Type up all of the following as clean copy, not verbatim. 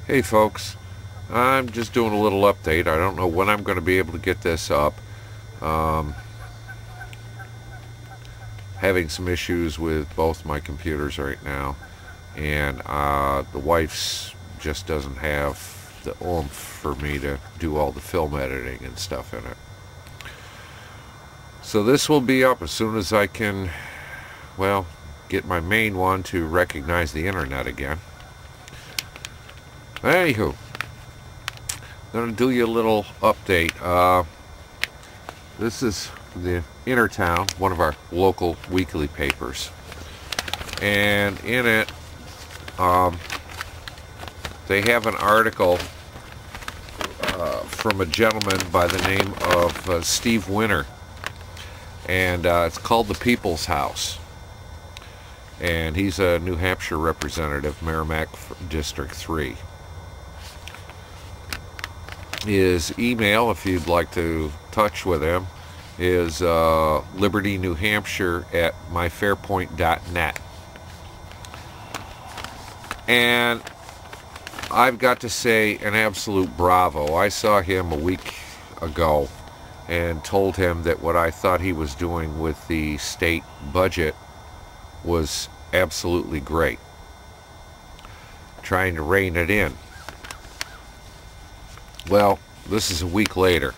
Hey folks, I'm just doing a little update. I don't know when I'm going to be able to get this up. Um, Having some issues with both my computers right now, and the wife's just doesn't have the oomph for me to do all the film editing and stuff in it. So this will be up as soon as I can, well, get my main one to recognize the internet again. Anywho, I'm going to do you a little update. This is the Intertown, one of our local weekly papers. And in it, um, they have an article from a gentleman by the name of Steve Winter. And it's called The People's House. And he's a New Hampshire representative, Merrimack District 3. His email, if you'd like to touch with him, is libertynewhampshire@myfairpoint.net. And I've got to say an absolute bravo. I saw him a week ago and told him that what I thought he was doing with the state budget was absolutely great. Trying to rein it in. Well, this is a week later.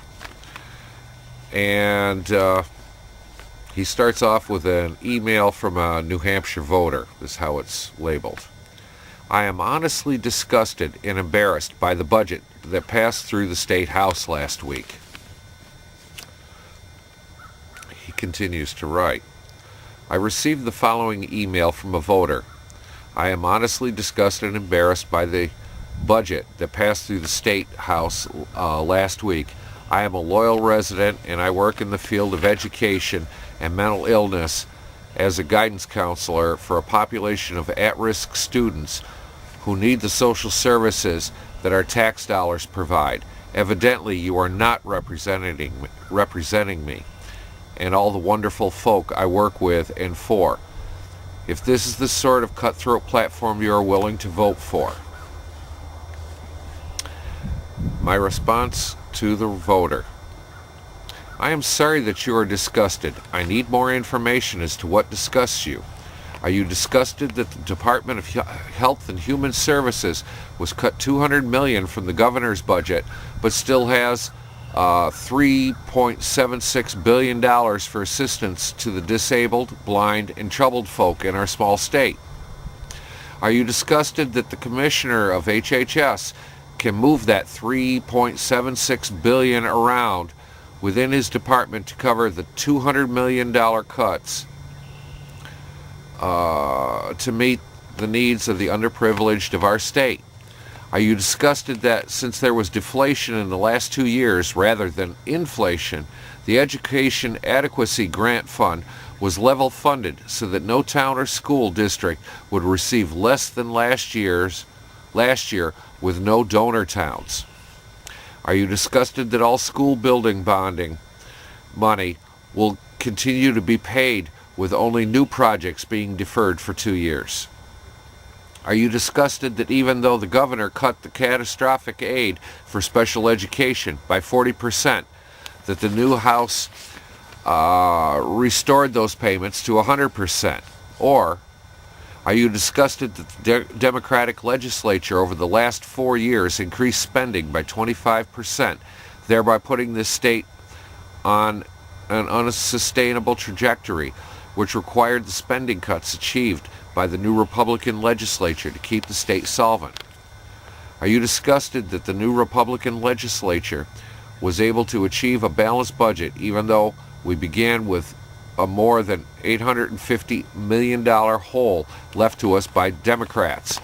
And he starts off with an email from a New Hampshire voter. This is how it's labeled. I am honestly disgusted and embarrassed by the budget that passed through the State House last week. He continues to write, I received the following email from a voter. I am honestly disgusted and embarrassed by the budget that passed through the State House last week. I am a loyal resident and I work in the field of education and mental illness as a guidance counselor for a population of at-risk students who need the social services that our tax dollars provide. Evidently, you are not representing me and all the wonderful folk I work with and for. If this is the sort of cutthroat platform you are willing to vote for. My response to the voter. I am sorry that you are disgusted. I need more information as to what disgusts you. Are you disgusted that the Department of Health and Human Services was cut $200 million from the governor's budget, but still has $3.76 billion for assistance to the disabled, blind, and troubled folk in our small state? Are you disgusted that the commissioner of HHS can move that $3.76 billion around within his department to cover the $200 million cuts to meet the needs of the underprivileged of our state? Are you disgusted that since there was deflation in the last 2 years rather than inflation, the Education Adequacy Grant Fund was level funded so that no town or school district would receive less than last year with no donor towns? Are you disgusted that all school building bonding money will continue to be paid with only new projects being deferred for 2 years? Are you disgusted that even though the governor cut the catastrophic aid for special education by 40%, that the new House restored those payments to 100%? Or are you disgusted that the Democratic legislature over the last 4 years increased spending by 25%, thereby putting this state on an unsustainable trajectory, which required the spending cuts achieved by the new Republican legislature to keep the state solvent? Are you disgusted that the new Republican legislature was able to achieve a balanced budget even though we began with a more than $850 million hole left to us by Democrats?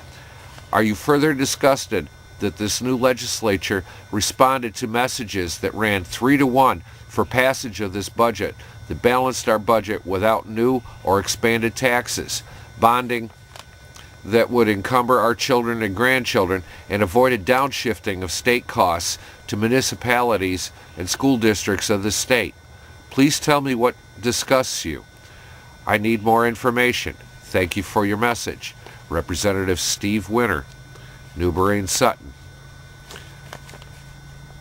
Are you further disgusted that this new legislature responded to messages that ran 3-1 for passage of this budget that balanced our budget without new or expanded taxes, bonding that would encumber our children and grandchildren, and avoided downshifting of state costs to municipalities and school districts of the state? Please tell me what disgusts you. I need more information. Thank you for your message. Representative Steve Winter, Newberain Sutton.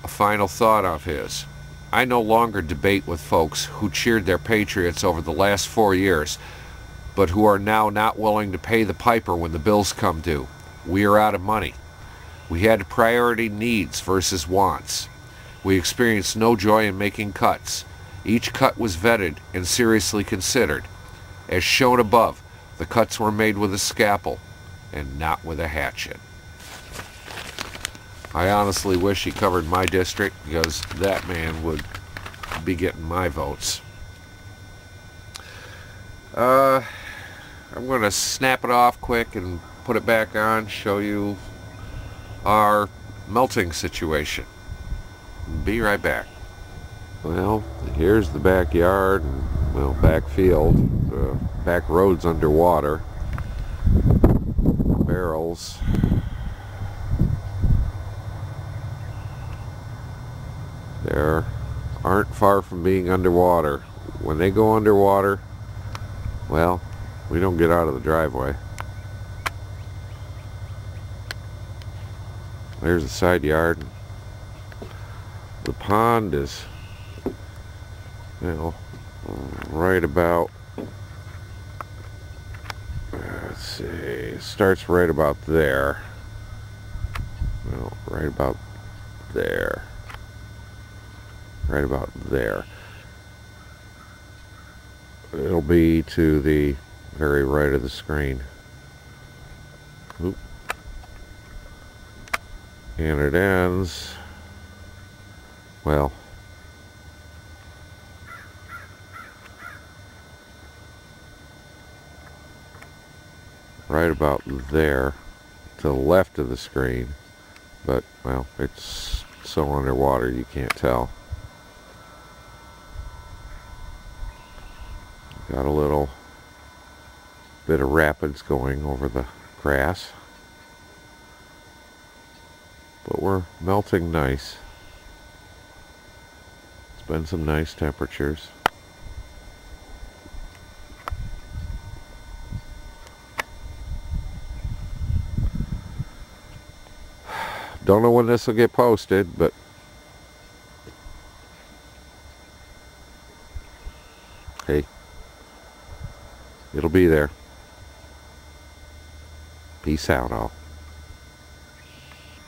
A final thought of his. I no longer debate with folks who cheered their patriots over the last 4 years, but who are now not willing to pay the piper when the bills come due. We are out of money. We had to priority needs versus wants. We experienced no joy in making cuts. Each cut was vetted and seriously considered. As shown above, the cuts were made with a scalpel and not with a hatchet. I honestly wish he covered my district, because that man would be getting my votes. I'm going to snap it off quick and put it back on, show you our melting situation. Be right back. Well, here's the backyard and, well, back field. The back road's underwater. Barrels. There aren't far from being underwater. When they go underwater, well, we don't get out of the driveway. There's the side yard. The pond is, well, right about, let's see, it starts right about there. Well, right about there. Right about there. It'll be to the very right of the screen. Oop. And it ends, well, right about there, to the left of the screen, but, well, it's so underwater you can't tell. Got a little bit of rapids going over the grass, but we're melting nice. It's been some nice temperatures. Don't know when this will get posted, but hey, it'll be there. Peace out, all.